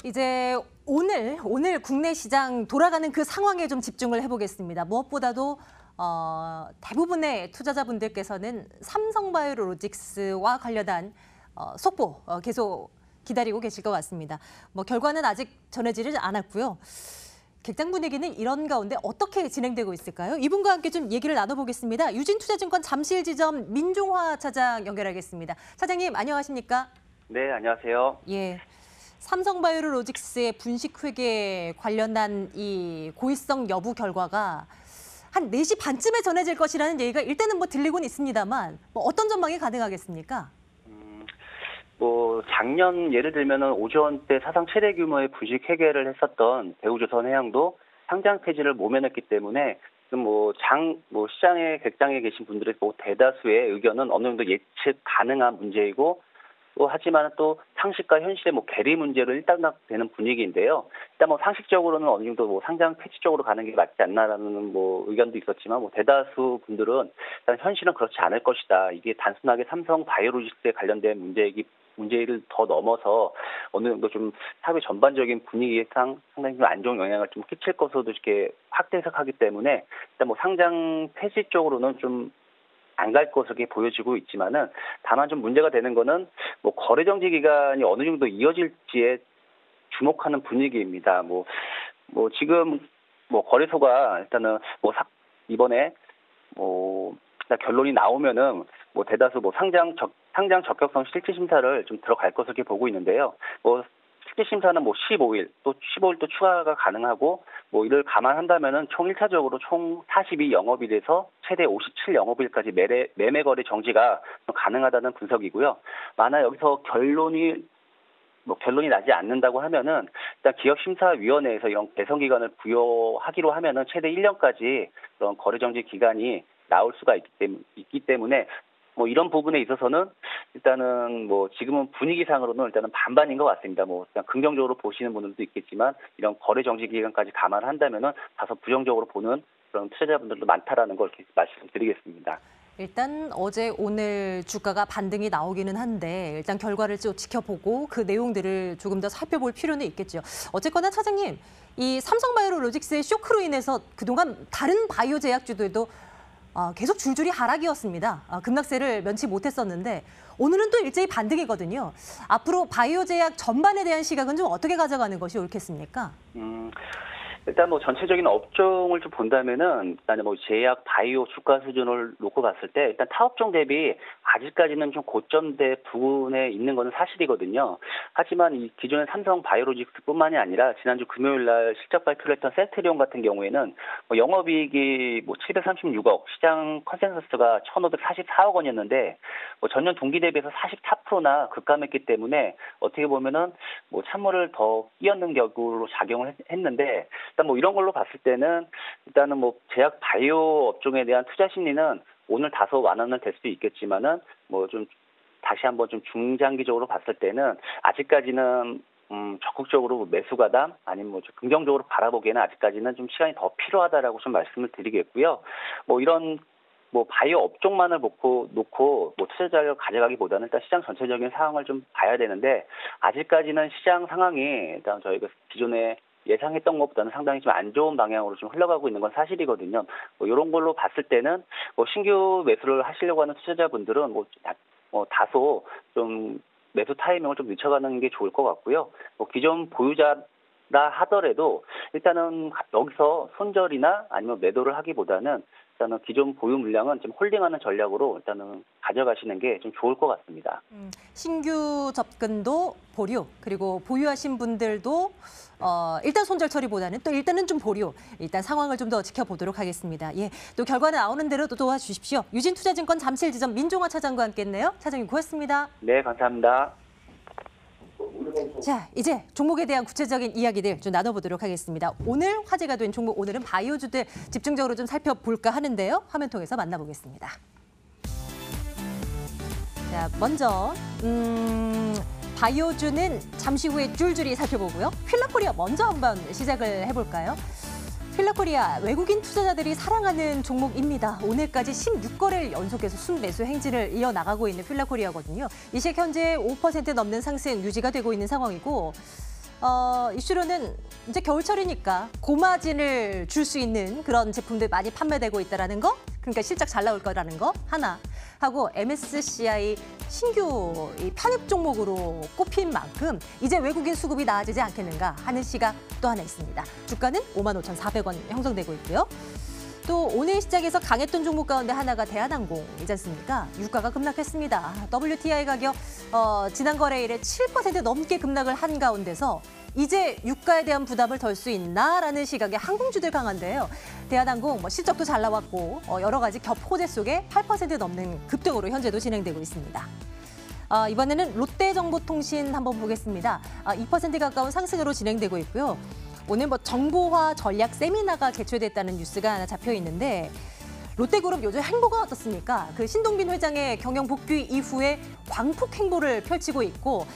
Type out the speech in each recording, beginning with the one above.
이제 오늘 국내 시장 돌아가는 그 상황에 좀 집중을 해보겠습니다. 무엇보다도 대부분의 투자자분들께서는 삼성바이오로직스와 관련한 속보 계속 기다리고 계실 것 같습니다. 결과는 아직 전해지지 않았고요. 객장 분위기는 이런 가운데 어떻게 진행되고 있을까요? 이분과 함께 좀 얘기를 나눠보겠습니다. 유진투자증권 잠실지점 민종화 차장 연결하겠습니다. 차장님 안녕하십니까? 네, 안녕하세요. 예, 삼성바이오로직스의 분식회계 관련한 이 고의성 여부 결과가 한 4시 반쯤에 전해질 것이라는 얘기가 일단은 들리고는 있습니다만 어떤 전망이 가능하겠습니까? 작년 예를 들면은 오전 때 사상 최대 규모의 분식 회계를 했었던 대우조선해양도 상장 폐지를 모면했기 때문에 지금 시장의 객장에 계신 분들의 대다수의 의견은 어느 정도 예측 가능한 문제이고 하지만 또 상식과 현실의 괴리 문제로 일단락되는 분위기인데요. 일단 상식적으로는 어느 정도 상장 폐지 쪽으로 가는 게 맞지 않나라는 의견도 있었지만 대다수 분들은 일단 현실은 그렇지 않을 것이다. 이게 단순하게 삼성 바이오로직스에 관련된 문제를 더 넘어서 어느 정도 좀 사회 전반적인 분위기상 상당히 좀 안 좋은 영향을 좀 끼칠 것으로도 이렇게 확대 해석하기 때문에 일단 상장 폐지 쪽으로는 좀 안 갈 것으로 보여지고 있지만은 다만 좀 문제가 되는 거는 거래 정지 기간이 어느 정도 이어질지에 주목하는 분위기입니다. 지금 거래소가 일단은 이번에 일단 결론이 나오면은 대다수 상장 적격성 실질 심사를 좀 들어갈 것으로 이렇게 보고 있는데요. 실질 심사는 15일 또 추가가 가능하고 이를 감안한다면은 총 1차적으로 총 42 영업일에서 최대 57 영업일까지 매매 거래 정지가 가능하다는 분석이고요. 만약 여기서 결론이 나지 않는다고 하면은 일단 기업심사위원회에서 이런 개선 기간을 부여하기로 하면은 최대 1년까지 그런 거래 정지 기간이 나올 수가 있기 때문에 이런 부분에 있어서는 일단은 지금은 분위기상으로는 일단은 반반인 것 같습니다. 그냥 긍정적으로 보시는 분들도 있겠지만 이런 거래 정지 기간까지 감안한다면은 다소 부정적으로 보는 그런 투자자분들도 많다라는 걸 이렇게 말씀드리겠습니다. 일단 어제 오늘 주가가 반등이 나오기는 한데 일단 결과를 좀 지켜보고 그 내용들을 조금 더 살펴볼 필요는 있겠죠. 어쨌거나 차장님, 이 삼성바이오로직스의 쇼크로 인해서 그동안 다른 바이오 제약주들도 계속 줄줄이 하락이었습니다. 급락세를 면치 못했었는데 오늘은 또 일제히 반등이거든요. 앞으로 바이오 제약 전반에 대한 시각은 좀 어떻게 가져가는 것이 옳겠습니까? 일단 전체적인 업종을 좀 본다면은 일단 제약 바이오 주가 수준을 놓고 봤을 때 일단 타 업종 대비 아직까지는 좀 고점대 부분에 있는 것은 사실이거든요. 하지만 이 기존의 삼성 바이오로직스뿐만이 아니라 지난주 금요일 날 실적 발표를 했던 셀트리온 같은 경우에는 영업이익이 736억, 시장 컨센서스가 1,544억 원이었는데 전년 동기 대비해서 44%나 급감했기 때문에 어떻게 보면은 찬물을 더 끼얹는 격으로 작용을 했는데 일단 이런 걸로 봤을 때는 일단은 제약 바이오 업종에 대한 투자 심리는 오늘 다소 완화는 될 수도 있겠지만은 좀 다시 한번 좀 중장기적으로 봤을 때는 아직까지는 적극적으로 매수 가담 아니면 좀 긍정적으로 바라보기에는 아직까지는 좀 시간이 더 필요하다라고 좀 말씀을 드리겠고요. 이런 바이오 업종만을 놓고 투자자를 가져가기보다는 일단 시장 전체적인 상황을 좀 봐야 되는데 아직까지는 시장 상황이 일단 저희가 기존에 예상했던 것보다는 상당히 좀 안 좋은 방향으로 좀 흘러가고 있는 건 사실이거든요. 이런 걸로 봤을 때는 신규 매수를 하시려고 하는 투자자분들은 다소 좀 매수 타이밍을 좀 늦춰가는 게 좋을 것 같고요. 기존 보유자라 하더라도 일단은 여기서 손절이나 아니면 매도를 하기보다는 일단은 기존 보유 물량은 좀 홀딩하는 전략으로 일단은 가져가시는 게 좀 좋을 것 같습니다. 신규 접근도 보류, 그리고 보유하신 분들도 일단 손절 처리보다는 또 일단은 좀 보류, 일단 상황을 좀 더 지켜보도록 하겠습니다. 예, 또 결과 나오는 대로 또 도와주십시오. 유진투자증권 잠실지점 민종화 차장과 함께했네요. 차장님 고맙습니다. 네, 감사합니다. 자, 이제 종목에 대한 구체적인 이야기들 좀 나눠보도록 하겠습니다. 오늘 화제가 된 종목, 오늘은 바이오주들 집중적으로 좀 살펴볼까 하는데요. 화면 통해서 만나보겠습니다. 자, 먼저 바이오주는 잠시 후에 줄줄이 살펴보고요. 휠라코리아 먼저 한번 시작을 해볼까요? 휠라코리아, 외국인 투자자들이 사랑하는 종목입니다. 오늘까지 16거래를 연속해서 순매수 행진을 이어나가고 있는 휠라코리아거든요. 이 시각 현재 5% 넘는 상승 유지가 되고 있는 상황이고 이슈로는 이제 겨울철이니까 고마진을 줄 수 있는 그런 제품들 많이 판매되고 있다는 거, 그러니까 실적 잘 나올 거라는 거 하나 하고 MSCI 신규 이 편입 종목으로 꼽힌 만큼 이제 외국인 수급이 나아지지 않겠는가 하는 시각 또 하나 있습니다. 주가는 55,400원 형성되고 있고요. 또 오늘 시작에서 강했던 종목 가운데 하나가 대한항공이지 않습니까? 유가가 급락했습니다. WTI 가격 지난 거래일에 7% 넘게 급락을 한 가운데서 이제 유가에 대한 부담을 덜 수 있나라는 시각에 항공주들 강한데요. 대한항공 실적도 잘 나왔고 여러 가지 겹 호재 속에 8% 넘는 급등으로 현재도 진행되고 있습니다. 이번에는 롯데정보통신 한번 보겠습니다. 2% 가까운 상승으로 진행되고 있고요. 오늘 정보화 전략 세미나가 개최됐다는 뉴스가 하나 잡혀 있는데 롯데그룹 요즘 행보가 어떻습니까? 그 신동빈 회장의 경영 복귀 이후에 광폭 행보를 펼치고 있고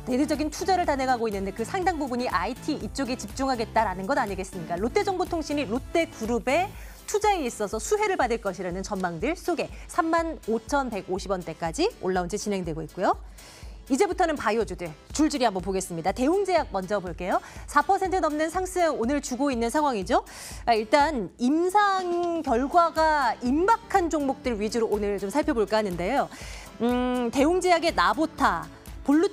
대대적인 투자를 단행하고 있는데 그 상당 부분이 IT 이쪽에 집중하겠다라는 것 아니겠습니까? 롯데정보통신이 롯데그룹의 투자에 있어서 수혜를 받을 것이라는 전망들 속에 35,150원대까지 올라온 지 진행되고 있고요. 이제부터는 바이오주들 줄줄이 한번 보겠습니다. 대웅제약 먼저 볼게요. 4% 넘는 상승 오늘 주고 있는 상황이죠. 일단 임상 결과가 임박한 종목들 위주로 오늘 좀 살펴볼까 하는데요. 대웅제약의 나보타.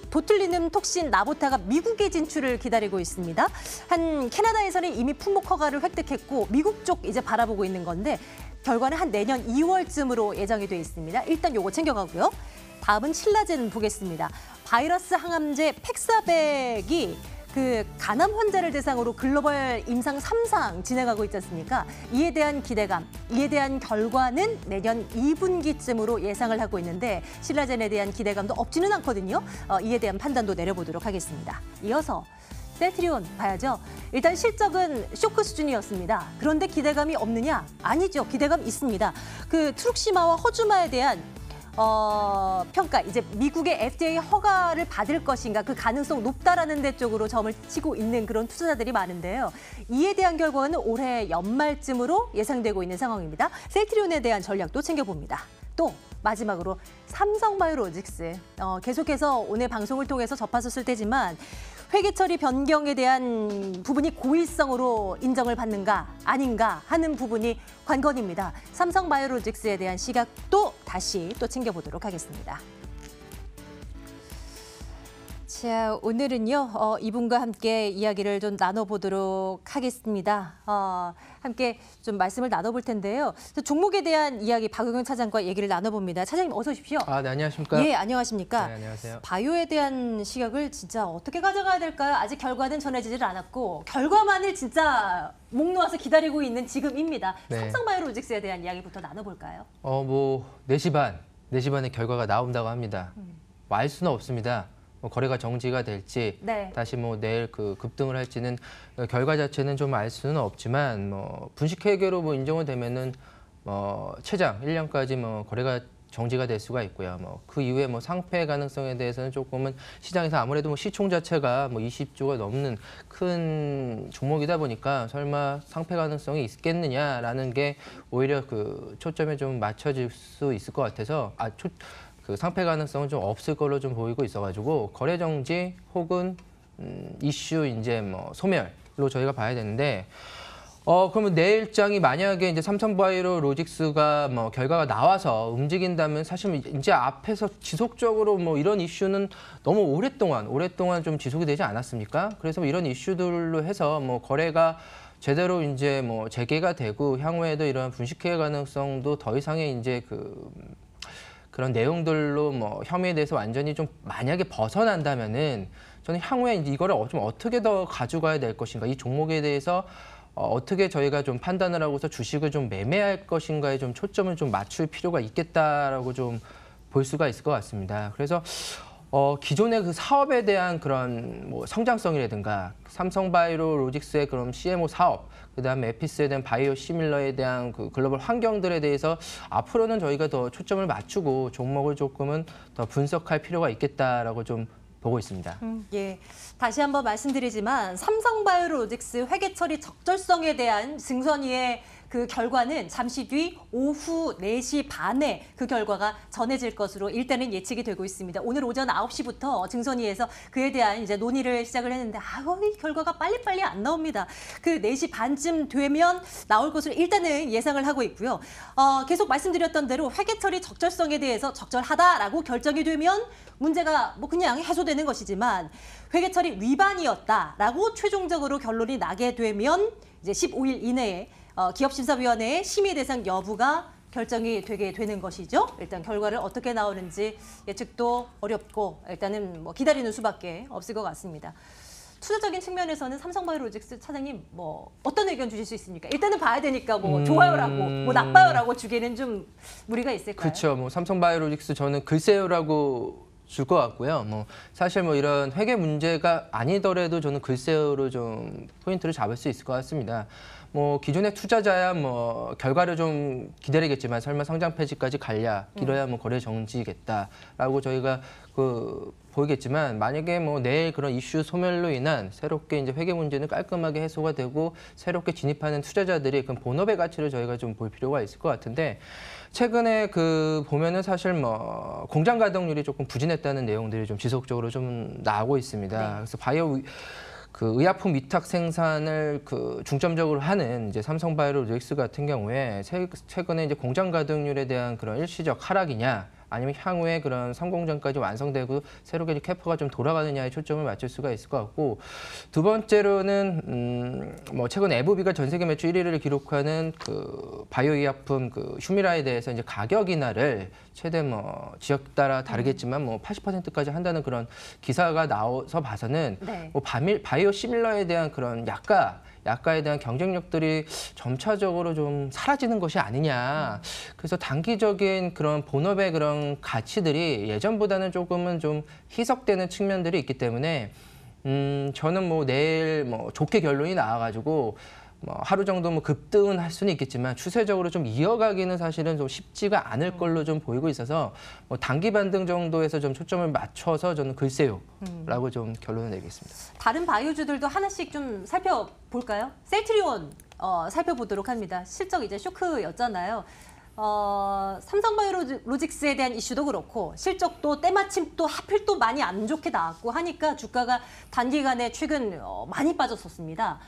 보툴리눔 톡신 나보타가 미국의 진출을 기다리고 있습니다. 캐나다에서는 이미 품목 허가를 획득했고 미국 쪽 이제 바라보고 있는 건데 결과는 한 내년 2월쯤으로 예정이 돼 있습니다. 일단 요거 챙겨가고요. 다음은 신라젠 보겠습니다. 바이러스 항암제 팩사백이 그 간암 환자를 대상으로 글로벌 임상 3상 진행하고 있지 않습니까? 이에 대한 기대감, 이에 대한 결과는 내년 2분기쯤으로 예상을 하고 있는데 신라젠에 대한 기대감도 없지는 않거든요. 이에 대한 판단도 내려보도록 하겠습니다. 이어서 셀트리온 봐야죠. 일단 실적은 쇼크 수준이었습니다. 그런데 기대감이 없느냐? 아니죠. 기대감 있습니다. 그 트룩시마와 허주마에 대한 평가, 이제 미국의 FDA 허가를 받을 것인가 그 가능성 높다라는 데 쪽으로 점을 치고 있는 그런 투자자들이 많은데요. 이에 대한 결과는 올해 연말쯤으로 예상되고 있는 상황입니다. 셀트리온에 대한 전략도 챙겨봅니다. 또 마지막으로 삼성바이오로직스 계속해서 오늘 방송을 통해서 접하셨을 테지만 회계 처리 변경에 대한 부분이 고의성으로 인정을 받는가 아닌가 하는 부분이 관건입니다. 삼성바이오로직스에 대한 시각도 다시 또 챙겨보도록 하겠습니다. 자, 오늘은요 이분과 함께 이야기를 좀 나눠보도록 하겠습니다. 함께 좀 말씀을 나눠볼 텐데요. 종목에 대한 이야기 박용현 차장과 얘기를 나눠봅니다. 차장님 어서 오십시오. 네, 안녕하십니까? 예, 안녕하십니까? 네, 안녕하세요. 바이오에 대한 시각을 진짜 어떻게 가져가야 될까요? 아직 결과는 전해지질 않았고 결과만을 진짜 목 놓아서 기다리고 있는 지금입니다. 네. 삼성바이오로직스에 대한 이야기부터 나눠볼까요? 4시 반에 결과가 나온다고 합니다. 알 수는 없습니다. 거래가 정지가 될지 네. 다시 내일 급등을 할지는 결과 자체는 좀 알 수는 없지만 분식 회계로 인정이 되면은 최장 1년까지 거래가 정지가 될 수가 있고요. 그 이후에 상패 가능성에 대해서는 조금은 시장에서 아무래도 시총 자체가 20조가 넘는 큰 종목이다 보니까 설마 상패 가능성이 있겠느냐라는 게 오히려 초점에 좀 맞춰질 수 있을 것 같아서 상패 가능성은 좀 없을 걸로 좀 보이고 있어가지고 거래 정지 혹은 이슈 이제 소멸로 저희가 봐야 되는데 그러면 내일장이 만약에 이제 삼성바이오로직스가 결과가 나와서 움직인다면 사실 이제 앞에서 지속적으로 이런 이슈는 너무 오랫동안 좀 지속이 되지 않았습니까? 그래서 이런 이슈들로 해서 거래가 제대로 이제 재개가 되고 향후에도 이런 분식회 가능성도 더 이상의 이제 그런 내용들로 혐의에 대해서 완전히 좀 만약에 벗어난다면은 저는 향후에 이거를 좀 어떻게 더 가져가야 될 것인가, 이 종목에 대해서 어떻게 저희가 좀 판단을 하고서 주식을 좀 매매할 것인가에 좀 초점을 좀 맞출 필요가 있겠다라고 좀 볼 수가 있을 것 같습니다. 그래서 기존의 그 사업에 대한 그런 성장성이라든가 삼성바이오로직스의 그런 CMO 사업, 그다음에 에피스에 대한 바이오 시밀러에 대한 글로벌 환경들에 대해서 앞으로는 저희가 더 초점을 맞추고 종목을 조금은 더 분석할 필요가 있겠다라고 좀 보고 있습니다. 예, 다시 한번 말씀드리지만 삼성바이오로직스 회계 처리 적절성에 대한 증선위의 그 결과는 잠시 뒤 오후 4시 반에 그 결과가 전해질 것으로 일단은 예측이 되고 있습니다. 오늘 오전 9시부터 증선위에서 그에 대한 이제 논의를 시작을 했는데 이 결과가 빨리빨리 안 나옵니다. 그 4시 반쯤 되면 나올 것으로 일단은 예상을 하고 있고요. 계속 말씀드렸던 대로 회계 처리 적절성에 대해서 적절하다라고 결정이 되면 문제가 뭐 그냥 해소되는 것이지만 회계 처리 위반이었다라고 최종적으로 결론이 나게 되면 이제 15일 이내에 기업심사위원회의 심의 대상 여부가 결정이 되게 되는 것이죠. 일단 결과를 어떻게 나오는지 예측도 어렵고 일단은 뭐 기다리는 수밖에 없을 것 같습니다. 투자적인 측면에서는 삼성바이오로직스 차장님 뭐 어떤 의견 주실 수 있습니까? 일단은 봐야 되니까 뭐 좋아요라고 뭐 나빠요라고 주기는 좀 무리가 있을까요? 그렇죠. 뭐 삼성바이오로직스 저는 글쎄요라고 줄 것 같고요. 뭐 사실 뭐 이런 회계 문제가 아니더라도 저는 글쎄요로 좀 포인트를 잡을 수 있을 것 같습니다. 뭐 기존의 투자자야 뭐 결과를 좀 기다리겠지만 설마 상장 폐지까지 갈랴 길어야 뭐 거래 정지겠다라고 저희가 보이겠지만 만약에 뭐 내일 그런 이슈 소멸로 인한 새롭게 이제 회계 문제는 깔끔하게 해소가 되고 새롭게 진입하는 투자자들이 그 본업의 가치를 저희가 좀 볼 필요가 있을 것 같은데 최근에 보면은 사실 뭐 공장 가동률이 조금 부진했다는 내용들이 좀 지속적으로 좀 나오고 있습니다. 네. 그래서 의약품 위탁 생산을 중점적으로 하는 이제 삼성바이오로직스 같은 경우에 최근에 이제 공장 가동률에 대한 그런 일시적 하락이냐 아니면 향후에 그런 상공장까지 완성되고 새롭게 이제 캐파가 좀 돌아가느냐에 초점을 맞출 수가 있을 것 같고 두 번째로는 뭐 최근 에브비가 전 세계 매출 1위를 기록하는 바이오 의약품 휴미라에 대해서 이제 가격 인하를 최대 뭐 지역 따라 다르겠지만 뭐 80%까지 한다는 그런 기사가 나와서 봐서는 네. 뭐 바이오 시밀러에 대한 그런 약가에 대한 경쟁력들이 점차적으로 좀 사라지는 것이 아니냐. 그래서 단기적인 그런 본업의 그런 가치들이 예전보다는 조금은 좀 희석되는 측면들이 있기 때문에 저는 뭐 내일 뭐 좋게 결론이 나와가지고 뭐 하루 정도 뭐 급등은 할 수는 있겠지만 추세적으로 좀 이어가기는 사실은 좀 쉽지가 않을 걸로 좀 보이고 있어서 뭐 단기 반등 정도에서 좀 초점을 맞춰서 저는 글쎄요라고 좀 결론을 내겠습니다. 다른 바이오주들도 하나씩 좀 살펴볼까요? 셀트리온 살펴보도록 합니다. 실적 이제 쇼크였잖아요. 삼성바이오로직스에 대한 이슈도 그렇고 실적도 때마침 또 하필 또 많이 안 좋게 나왔고 하니까 주가가 단기간에 최근 많이 빠졌었습니다.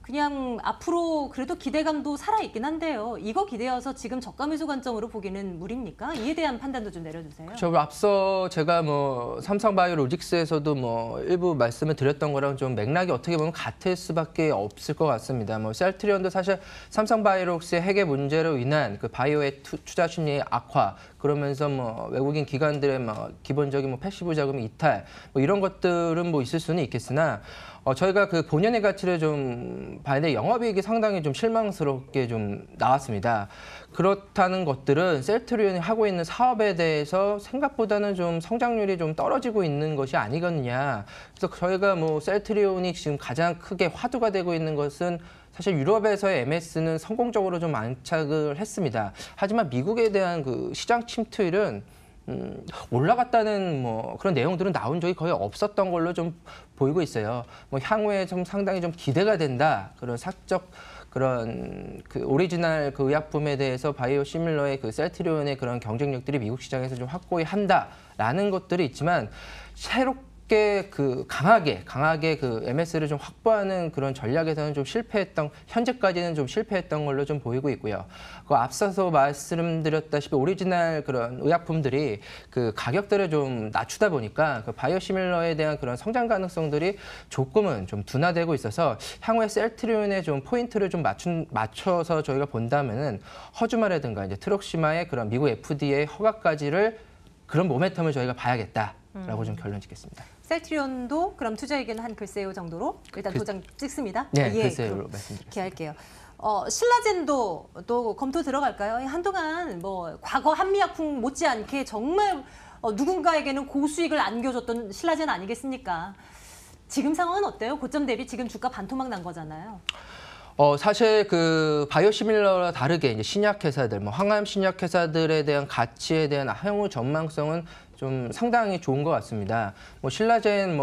그냥 앞으로 그래도 기대감도 살아있긴 한데요. 이거 기대어서 지금 저가 매수 관점으로 보기는 무리입니까? 이에 대한 판단도 좀 내려주세요. 저 앞서 제가 뭐 삼성바이오로직스에서도 뭐 일부 말씀을 드렸던 거랑 좀 맥락이 어떻게 보면 같을 수밖에 없을 것 같습니다. 뭐 셀트리온도 사실 삼성바이오로직스의 회계 문제로 인한 바이오의 투자 심리의 악화 그러면서 뭐 외국인 기관들의 뭐 기본적인 뭐 패시브 자금 이탈 뭐 이런 것들은 뭐 있을 수는 있겠으나 저희가 본연의 가치를 좀 봐야 돼 영업이익이 상당히 좀 실망스럽게 좀 나왔습니다. 그렇다는 것들은 셀트리온이 하고 있는 사업에 대해서 생각보다는 좀 성장률이 좀 떨어지고 있는 것이 아니겠느냐. 그래서 저희가 뭐 셀트리온이 지금 가장 크게 화두가 되고 있는 것은 사실 유럽에서의 MS는 성공적으로 좀 안착을 했습니다. 하지만 미국에 대한 시장 침투율은 올라갔다는 뭐 그런 내용들은 나온 적이 거의 없었던 걸로 좀 보이고 있어요. 뭐 향후에 좀 상당히 좀 기대가 된다. 그런 사적 그런 오리지널 의약품에 대해서 바이오 시밀러의 셀트리온의 그런 경쟁력들이 미국 시장에서 좀 확고히 한다라는 것들이 있지만 새롭게 강하게 MS를 좀 확보하는 그런 전략에서는 좀 현재까지는 좀 실패했던 걸로 좀 보이고 있고요. 앞서서 말씀드렸다시피 오리지널 그런 의약품들이 가격들을 좀 낮추다 보니까 바이오 시밀러에 대한 그런 성장 가능성들이 조금은 좀 둔화되고 있어서 향후에 셀트리온에 좀 포인트를 좀 맞춰서 저희가 본다면은 허주마라든가 이제 트럭시마의 그런 미국 FDA 허가까지를 그런 모멘텀을 저희가 봐야겠다라고 좀 결론 짓겠습니다. 셀트리온도 그럼 투자 의견 한 글쎄요 정도로 일단 도장 찍습니다. 네, 예, 글쎄요로 말씀드렸습니다. 이렇게 할게요. 신라젠도 또 검토 들어갈까요? 한동안 뭐 과거 한미약품 못지않게 정말 누군가에게는 고수익을 안겨줬던 신라젠 아니겠습니까? 지금 상황은 어때요? 고점 대비 지금 주가 반토막 난 거잖아요. 사실 바이오시밀러와 다르게 이제 신약 회사들, 뭐 항암 신약 회사들에 대한 가치에 대한 향후 전망성은 좀 상당히 좋은 것 같습니다. 뭐 신라젠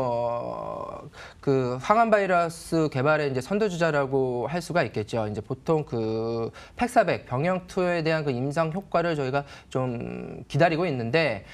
그 항암 바이러스 개발의 이제 선두주자라고 할 수가 있겠죠. 이제 보통 그 팩사백 병영 투여에 대한 그 임상 효과를 저희가 좀 기다리고 있는데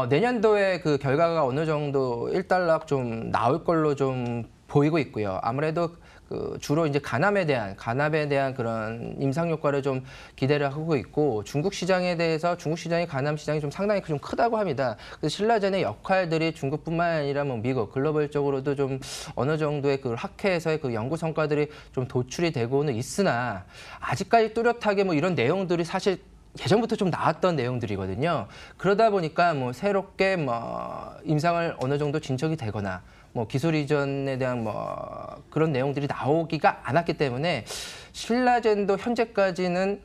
내년도에 그 결과가 어느 정도 일단락 좀 나올 걸로 좀 보이고 있고요. 아무래도 그 주로 이제 간암에 대한 그런 임상 효과를 좀 기대를 하고 있고 중국 시장에 대해서 중국 시장이 간암 시장이 좀 상당히 좀 크다고 합니다. 그래서 신라젠의 역할들이 중국뿐만 아니라 뭐 미국 글로벌적으로도 좀 어느 정도의 그 학회에서의 그 연구 성과들이 좀 도출이 되고는 있으나 아직까지 뚜렷하게 뭐 이런 내용들이 사실 예전부터 좀 나왔던 내용들이거든요. 그러다 보니까 뭐 새롭게 뭐 임상을 어느 정도 진척이 되거나 뭐 기술 이전에 대한 뭐 그런 내용들이 나오기가 않았기 때문에 신라젠도 현재까지는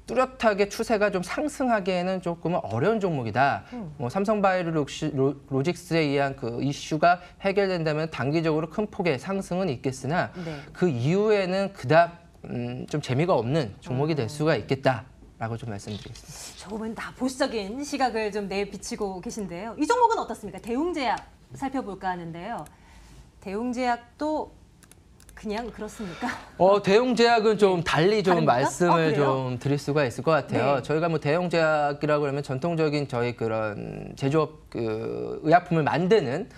뚜렷하게 추세가 좀 상승하기에는 조금은 어려운 종목이다. 뭐 삼성바이오로직스에 의한 그 이슈가 해결된다면 단기적으로 큰 폭의 상승은 있겠으나 네. 그 이후에는 그닥 좀 재미가 없는 종목이 될 수가 있겠다라고 좀 말씀드리겠습니다. 조금은 다 보수적인 시각을 좀 내비치고 계신데요. 이 종목은 어떻습니까? 대웅제약 살펴볼까 하는데요. 대웅제약도 그냥 그렇습니까? 대웅제약은 좀 달리 좀 다릅니까? 말씀을 그래요? 좀 드릴 수가 있을 것 같아요. 네. 저희가 뭐 대웅제약이라고 그러면 전통적인 저희 그런 제조업 그 의약품을 만드는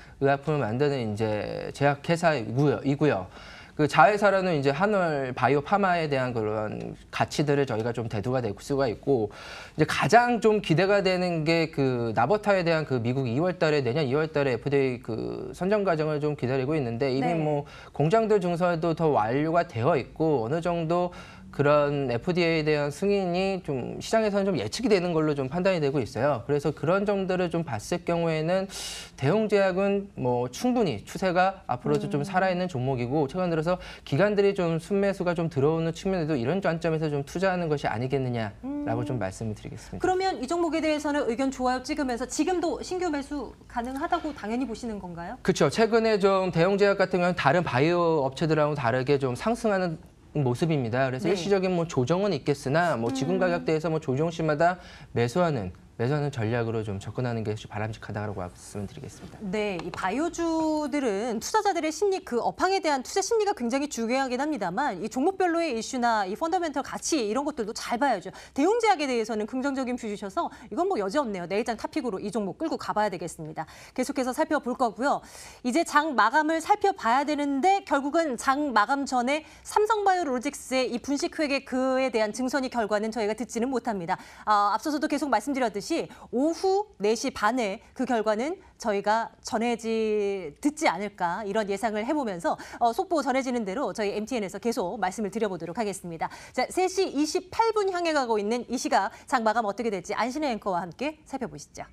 이제 제약회사이고요. 그 자회사라는 이제 한올 바이오 파마에 대한 그런 가치들을 저희가 좀 대두가 될 수가 있고 이제 가장 좀 기대가 되는 게 그 나버타에 대한 그 미국 내년 2월 달에 FDA 그 선정 과정을 좀 기다리고 있는데 이미 네. 뭐 공장들 증설도 더 완료가 되어 있고 어느 정도 그런 FDA에 대한 승인이 좀 시장에서는 좀 예측이 되는 걸로 좀 판단이 되고 있어요. 그래서 그런 점들을 좀 봤을 경우에는 대웅제약은 뭐 충분히 추세가 앞으로도 좀 살아있는 종목이고 최근 들어서 기관들이 좀 순매수가 좀 들어오는 측면에도 이런 관점에서 좀 투자하는 것이 아니겠느냐라고 좀 말씀을 드리겠습니다. 그러면 이 종목에 대해서는 의견 좋아요 찍으면서 지금도 신규 매수 가능하다고 당연히 보시는 건가요? 그렇죠. 최근에 좀 대웅제약 같은 경우는 다른 바이오 업체들하고 다르게 좀 상승하는 모습입니다. 그래서 네. 일시적인 뭐 조정은 있겠으나 뭐 지분 가격대에서 뭐 조정 시마다 매수하는 전략으로 좀 접근하는 게 바람직하다고 말씀드리겠습니다. 네, 이 바이오주들은 투자자들의 심리, 그 업황에 대한 투자 심리가 굉장히 중요하긴 합니다만 이 종목별로의 이슈나 이 펀더멘털 가치 이런 것들도 잘 봐야죠. 대웅제약에 대해서는 긍정적인 뷰 주셔서 이건 뭐 여지 없네요. 내일장 탑픽으로 이 종목 끌고 가봐야 되겠습니다. 계속해서 살펴볼 거고요. 이제 장 마감을 살펴봐야 되는데 결국은 장 마감 전에 삼성바이오로직스의 이 분식회계 그에 대한 증선이 결과는 저희가 듣지는 못합니다. 앞서서도 계속 말씀드렸듯이 오후 4시 반에 그 결과는 저희가 듣지 않을까 이런 예상을 해보면서 속보 전해지는 대로 저희 MTN에서 계속 말씀을 드려보도록 하겠습니다. 자, 3시 28분 향해 가고 있는 이 시각 장 마감 어떻게 될지 안신혜 앵커와 함께 살펴보시죠.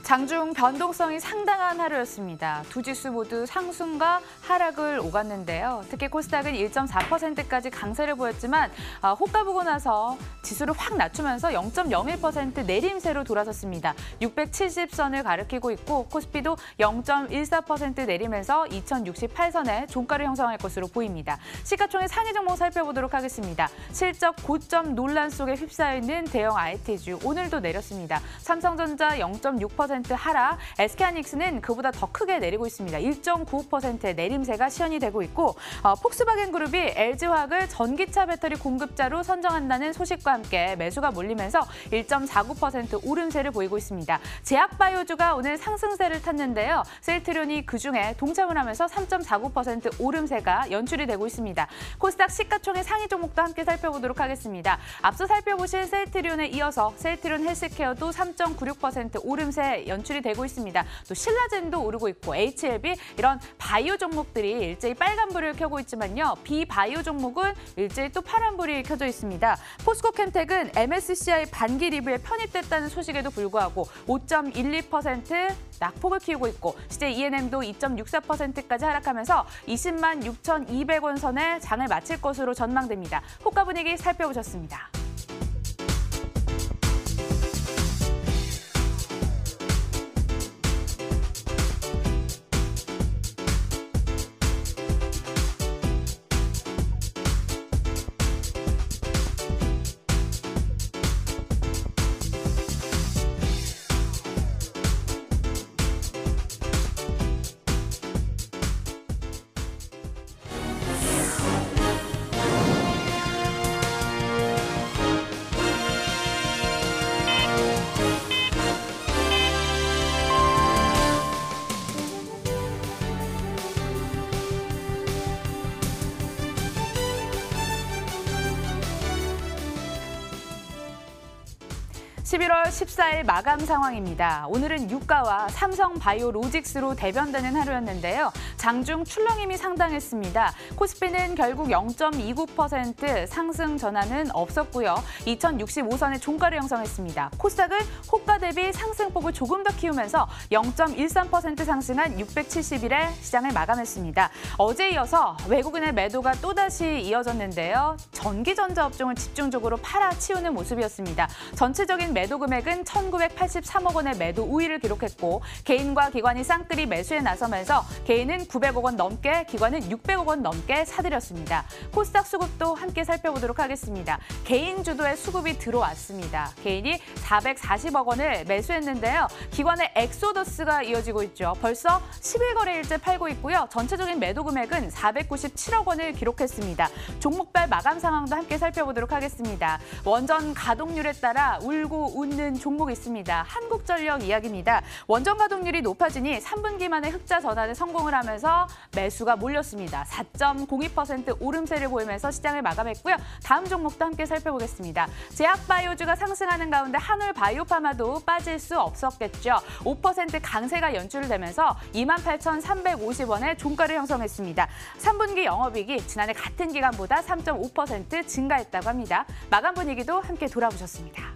장중 변동성이 상당한 하루였습니다. 두 지수 모두 상승과 하락을 오갔는데요. 특히 코스닥은 1.4%까지 강세를 보였지만 호가보고 나서 지수를 확 낮추면서 0.01% 내림세로 돌아섰습니다. 670선을 가리키고 있고 코스피도 0.14% 내리면서 2068선에 종가를 형성할 것으로 보입니다. 시가총액 상위 종목 살펴보도록 하겠습니다. 실적 고점 논란 속에 휩싸여 있는 대형 IT주 오늘도 내렸습니다. 삼성전자 0.6% 하락, SK하이닉스는 그보다 더 크게 내리고 있습니다. 1.95%의 내림세가 시현이 되고 있고 폭스바겐그룹이 LG화학을 전기차 배터리 공급자로 선정한다는 소식과 함께 매수가 몰리면서 1.49% 오름세를 보이고 있습니다. 제약바이오주가 오늘 상승세를 탔는데요. 셀트리온이 그중에 동참을 하면서 3.49% 오름세가 연출이 되고 있습니다. 코스닥 시가총액 상위 종목도 함께 살펴보도록 하겠습니다. 앞서 살펴보신 셀트리온에 이어서 셀트리온 헬스케어도 3.96% 오름세 연출이 되고 있습니다. 또 신라젠도 오르고 있고 HLB 이런 바이오 종목들이 일제히 빨간불을 켜고 있지만요. 비바이오 종목은 일제히 또 파란불이 켜져 있습니다. 포스코캠텍은 MSCI 반기 리뷰에 편입됐다는 소식에도 불구하고 5.12% 낙폭을 키우고 있고 CJ ENM도 2.64%까지 하락하면서 20만 6,200원 선에 장을 마칠 것으로 전망됩니다. 호가 분위기 살펴보셨습니다. (11월 14일) 마감 상황입니다. 오늘은 유가와 삼성바이오로직스로 대변되는 하루였는데요. 장중 출렁임이 상당했습니다. 코스피는 결국 0.29% 상승 전환은 없었고요. 2065선의 종가를 형성했습니다. 코스닥은 호가 대비 상승폭을 조금 더 키우면서 0.13% 상승한 671에 시장을 마감했습니다. 어제 이어서 외국인의 매도가 또다시 이어졌는데요. 전기전자 업종을 집중적으로 팔아치우는 모습이었습니다. 전체적인 매도 금액은 1,983억 원의 매도 우위를 기록했고 개인과 기관이 쌍끌이 매수에 나서면서 개인은 900억 원 넘게, 기관은 600억 원 넘게 사들였습니다. 코스닥 수급도 함께 살펴보도록 하겠습니다. 개인 주도의 수급이 들어왔습니다. 개인이 440억 원을 매수했는데요. 기관의 엑소더스가 이어지고 있죠. 벌써 10일거래일째 팔고 있고요. 전체적인 매도 금액은 497억 원을 기록했습니다. 종목별 마감 상황도 함께 살펴보도록 하겠습니다. 원전 가동률에 따라 울고 웃는 종목이 있습니다. 한국전력 이야기입니다. 원전 가동률이 높아지니 3분기 만에 흑자 전환에 성공을 하면서 매수가 몰렸습니다. 4.02% 오름세를 보이면서 시장을 마감했고요. 다음 종목도 함께 살펴보겠습니다. 제약바이오주가 상승하는 가운데 한올바이오파마도 빠질 수 없었겠죠. 5% 강세가 연출되면서 28,350원의 종가를 형성했습니다. 3분기 영업이익이 지난해 같은 기간보다 3.5% 증가했다고 합니다. 마감 분위기도 함께 돌아보셨습니다.